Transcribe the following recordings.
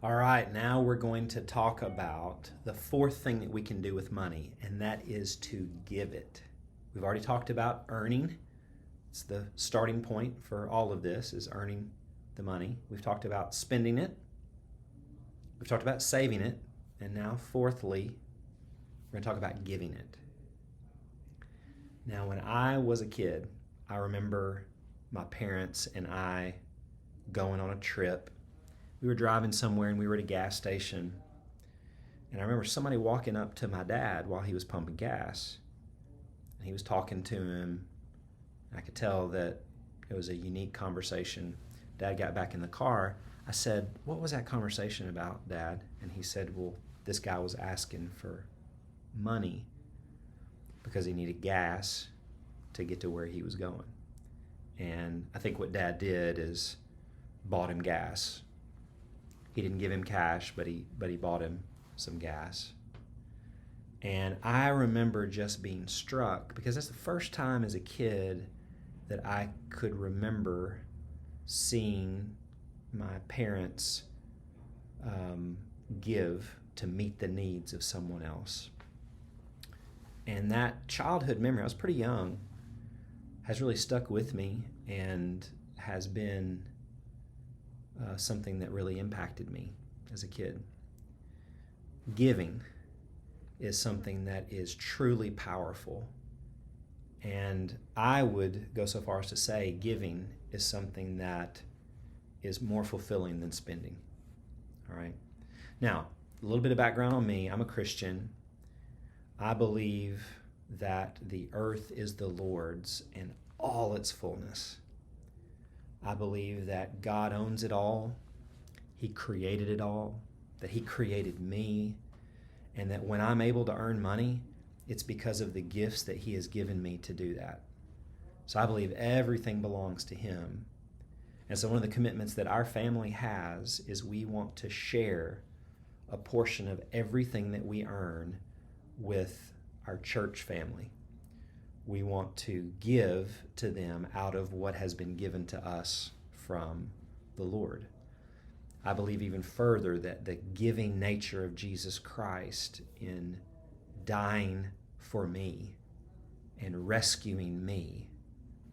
All right, now we're going to talk about the fourth thing that we can do with money, and that is to give it. We've already talked about earning. It's the starting point for all of this is earning the money. We've talked about spending it. We've talked about saving it. And now, fourthly, we're going to talk about giving it. Now, when I was a kid, I remember my parents and I going on a trip. We were driving somewhere and we were at a gas station. And I remember somebody walking up to my dad while he was pumping gas. And he was talking to him. I could tell that it was a unique conversation. Dad got back in the car. I said, "What was that conversation about, Dad?" And he said, "Well, this guy was asking for money because he needed gas to get to where he was going." And I think what Dad did is bought him gas. He didn't give him cash, but he bought him some gas. And I remember just being struck because that's the first time as a kid that I could remember seeing my parents give to meet the needs of someone else. And that childhood memory, I was pretty young, has really stuck with me and has been something that really impacted me as a kid. Giving is something that is truly powerful. And I would go so far as to say giving is something that is more fulfilling than spending. All right. Now, a little bit of background on me. I'm a Christian. I believe that the earth is the Lord's and all its fullness. I believe that God owns it all. He created it all, that He created me, and that when I'm able to earn money, it's because of the gifts that He has given me to do that. So I believe everything belongs to Him. And so one of the commitments that our family has is we want to share a portion of everything that we earn with our church family. We want to give to them out of what has been given to us from the Lord. I believe even further that the giving nature of Jesus Christ in dying for me and rescuing me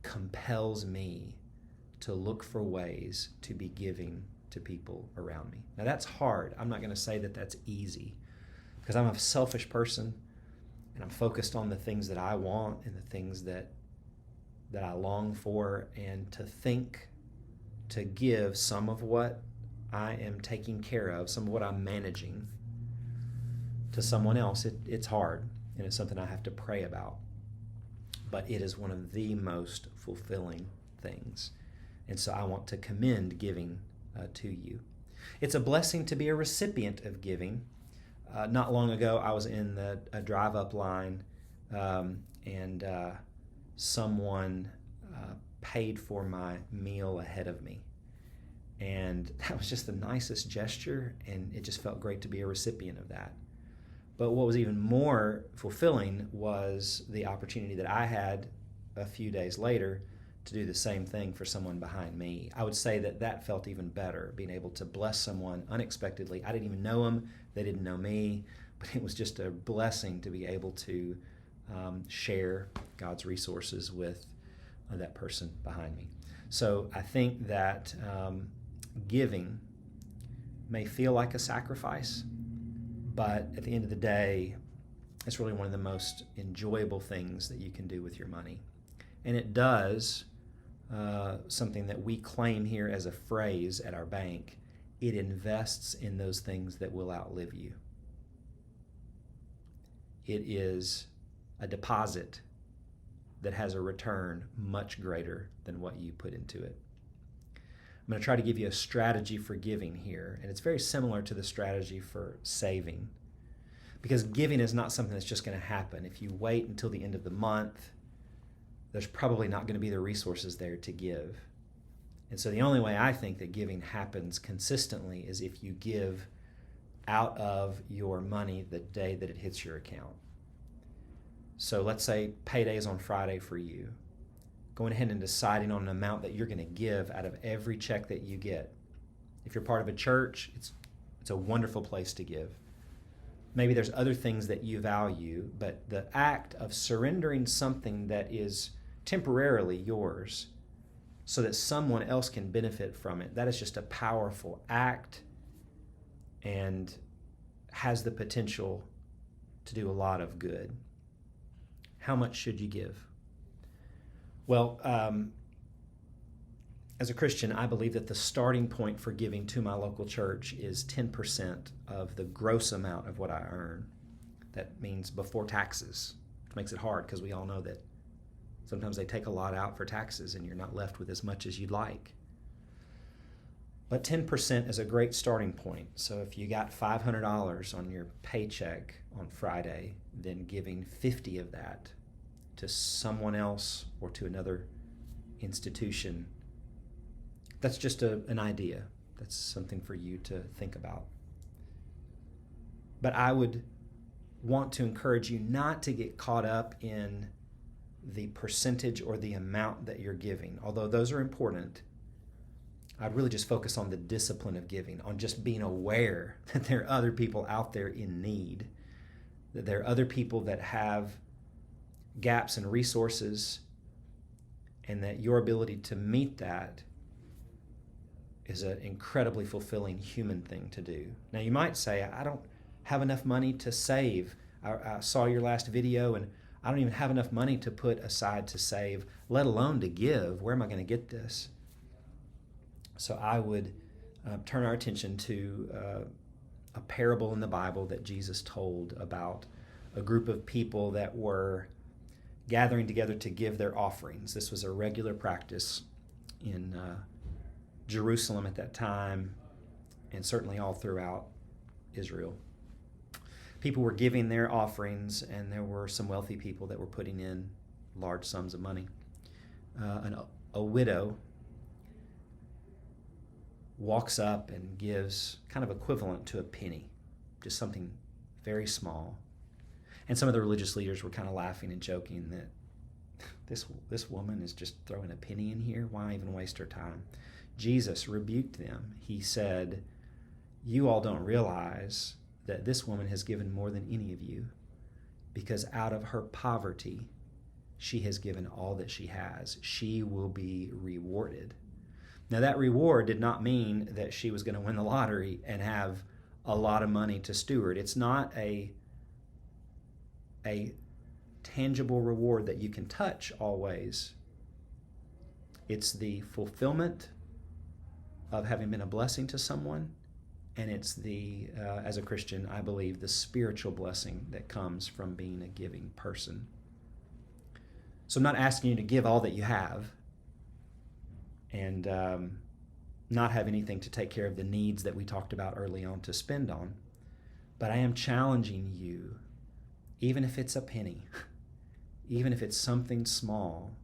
compels me to look for ways to be giving to people around me. Now that's hard. I'm not going to say that that's easy because I'm a selfish person. And I'm focused on the things that I want and the things that I long for, and to give some of what I am taking care of, some of what I'm managing to someone else. It's hard, and it's something I have to pray about. But it is one of the most fulfilling things. And so I want to commend giving to you. It's a blessing to be a recipient of giving. Not long ago, I was in a drive-up line, and someone paid for my meal ahead of me. And that was just the nicest gesture, and it just felt great to be a recipient of that. But what was even more fulfilling was the opportunity that I had a few days later to do the same thing for someone behind me. I would say that felt even better, being able to bless someone unexpectedly. I didn't even know them, they didn't know me, but it was just a blessing to be able to share God's resources with that person behind me. So I think that giving may feel like a sacrifice, but at the end of the day, it's really one of the most enjoyable things that you can do with your money. And it does something that we claim here as a phrase at our bank. It invests in those things that will outlive you. It is a deposit that has a return much greater than what you put into it. I'm going to try to give you a strategy for giving here, and it's very similar to the strategy for saving, because giving is not something that's just going to happen. If you wait until the end of the month, there's probably not going to be the resources there to give. And so the only way I think that giving happens consistently is if you give out of your money the day that it hits your account. So let's say payday is on Friday for you. Going ahead and deciding on an amount that you're going to give out of every check that you get. If you're part of a church, it's It's a wonderful place to give. Maybe there's other things that you value, but the act of surrendering something that is temporarily yours so that someone else can benefit from it, that is just a powerful act and has the potential to do a lot of good. How much should you give? Well, as a Christian, I believe that the starting point for giving to my local church is 10% of the gross amount of what I earn. That means before taxes, which makes it hard because we all know that sometimes they take a lot out for taxes and you're not left with as much as you'd like. But 10% is a great starting point. So if you got $500 on your paycheck on Friday, then giving 50 of that to someone else or to another institution, that's just an idea. That's something for you to think about. But I would want to encourage you not to get caught up in the percentage or the amount that you're giving. Although those are important, I'd really just focus on the discipline of giving, on just being aware that there are other people out there in need, that there are other people that have gaps in resources, and that your ability to meet that is an incredibly fulfilling human thing to do. Now, you might say, I don't have enough money to save. I saw your last video, and I don't even have enough money to put aside to save, let alone to give. Where am I going to get this? So I would turn our attention to a parable in the Bible that Jesus told about a group of people that were gathering together to give their offerings. This was a regular practice in Jerusalem at that time, and certainly all throughout Israel. People were giving their offerings, and there were some wealthy people that were putting in large sums of money. A widow walks up and gives kind of equivalent to a penny, just something very small. And some of the religious leaders were kind of laughing and joking that this woman is just throwing a penny in here. Why even waste her time? Jesus rebuked them. He said, you all don't realize that this woman has given more than any of you, because out of her poverty, she has given all that she has. She will be rewarded. Now, that reward did not mean that she was going to win the lottery and have a lot of money to steward. It's not a tangible reward that you can touch always. It's the fulfillment of having been a blessing to someone, and it's the, as a Christian, I believe, the spiritual blessing that comes from being a giving person. So I'm not asking you to give all that you have and not have anything to take care of the needs that we talked about early on to spend on, but I am challenging you, even if it's a penny, even if it's something small,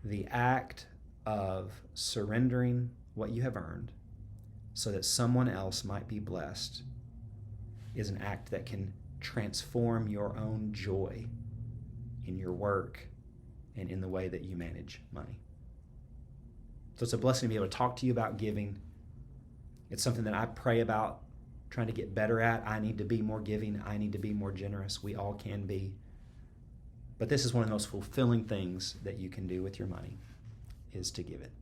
the act of surrendering what you have earned so that someone else might be blessed is an act that can transform your own joy in your work and in the way that you manage money. So it's a blessing to be able to talk to you about giving. It's something that I pray about trying to get better at. I need to be more giving. I need to be more generous. We all can be. But this is one of the most fulfilling things that you can do with your money, is to give it.